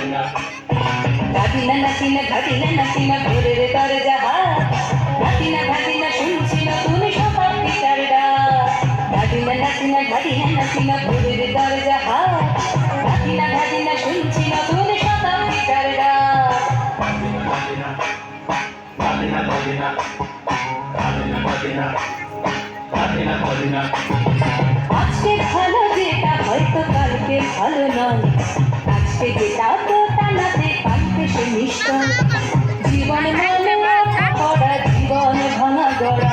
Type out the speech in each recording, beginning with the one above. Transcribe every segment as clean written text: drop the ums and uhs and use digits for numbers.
ঘাটিনা নাটিনা ঘাটিনা নাটিনা ভোরের দরজা ঘাটিনা ঘাটিনা শুনছি নতুন শতাব্দীটার ডাক ঘাটিনা নাটিনা ঘাটিনা নাটিনা ভোরের দরজা ঘাটিনা ঘাটিনা শুনছি নতুন শতাব্দীটার ডাক আজকে ভালো যেটা হয়তো কালকে ভালো নয় আজকে যেটা তো টানাতে কালকে সে নিশ্চয় জীবন মানে পড়া জীবন ভাঙা গড়া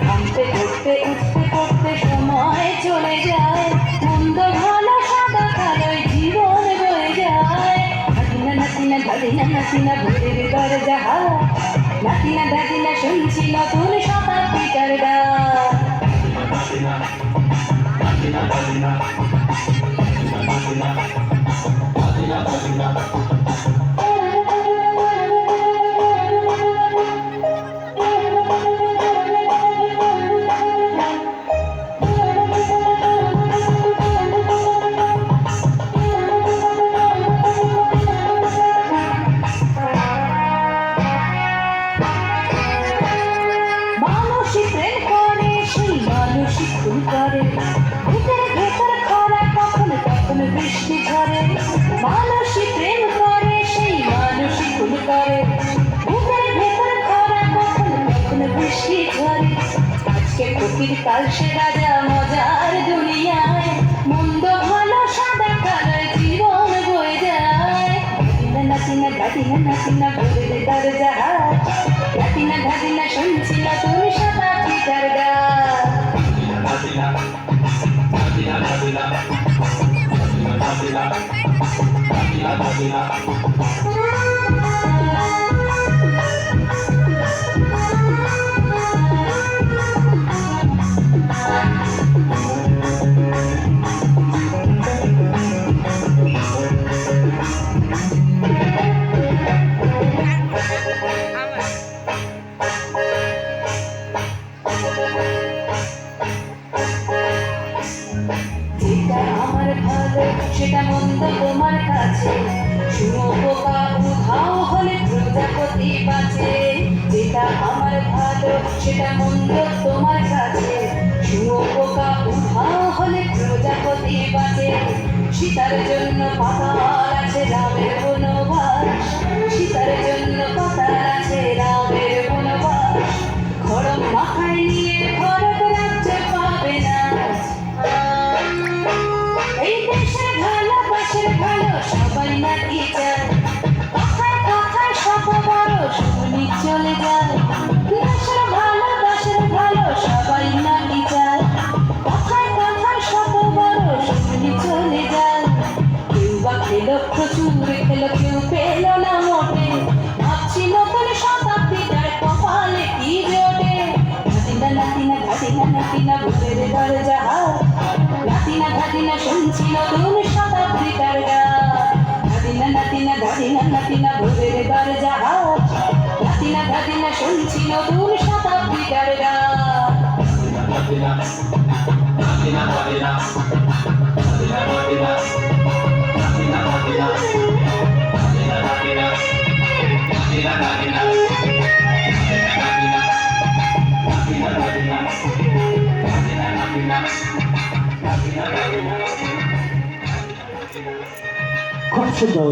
ঘামতে ঘুরতে উঠতে পড়তে সময় চলে যায় মন্দ ভালো সাদা কালোয় জীবন বয়ে যায় ঘাটিনা নাটিনা ঘাটিনা নাটিনা ভোরের দরজা ঘাটিনা ঘাটিনা শুনছি নতুন শতাব্দীটার ডাক বুকের ভেতর খরা কখন কখন বৃষ্টি ঝরে মানুষই প্রেম করে সেই মানুষই খুন করে বুকের ভেতর খরা কখন কখন বৃষ্টি ঝরে আজকে ফকির কাল সে রাজা মজার দুনিয়ায় মন্দ ভালো সাদা কালোয় জীবন বয়ে যায় ঘাটিনা নাটিনা ঘাটিনা নাটিনা ভোরের দরজা ঘাটিনা ঘাটিনা শুনছি নতুন শতাব্দীটার ডাক সেটা মন্দ তোমার কাছে শুয়োপোকা উধাও হলে প্রজাপতি বাঁচে যেটা আমার ভালো সেটা মন্দ তোমার কাছে শুয়োপোকা উধাও হলে প্রজাপতি বাঁচে সীতার জন্য পাতাল আছে রামের বনবাস সীতার জন্য পাতাল আছে রামের বনবাস খড়ম মাথায় নিয়ে ভরত রাজ্য পাবে না এই দেশের ভালোবাসার ভালো সবাই নাকি চায় কথায় কথায় শত বড় শুনি চলে যায় দেশের ভালো সবাই নাকি চায় কথায় কথায় শত বড় শুনি চলে যায় কেউ বা খেলো প্রচুর খেলো কেউ পেল না মোটে ভাবছি নতুন শতাব্দীটার কপালে কি জোটে ঘাটিনা নাটিনা ঘাটিনা নাটিনা ভোরের দরজা ঘাটিনা ঘাটিনা শুনছি নতুন শতাব্দীটার ডাক ঘাটিনা নাটিনা ঘাটিনা নাটিনা ভোরের দরজা ঘাটিনা ঘাটিনা শুনছি নতুন শতাব্দীটার ডাক খুব সুন্দর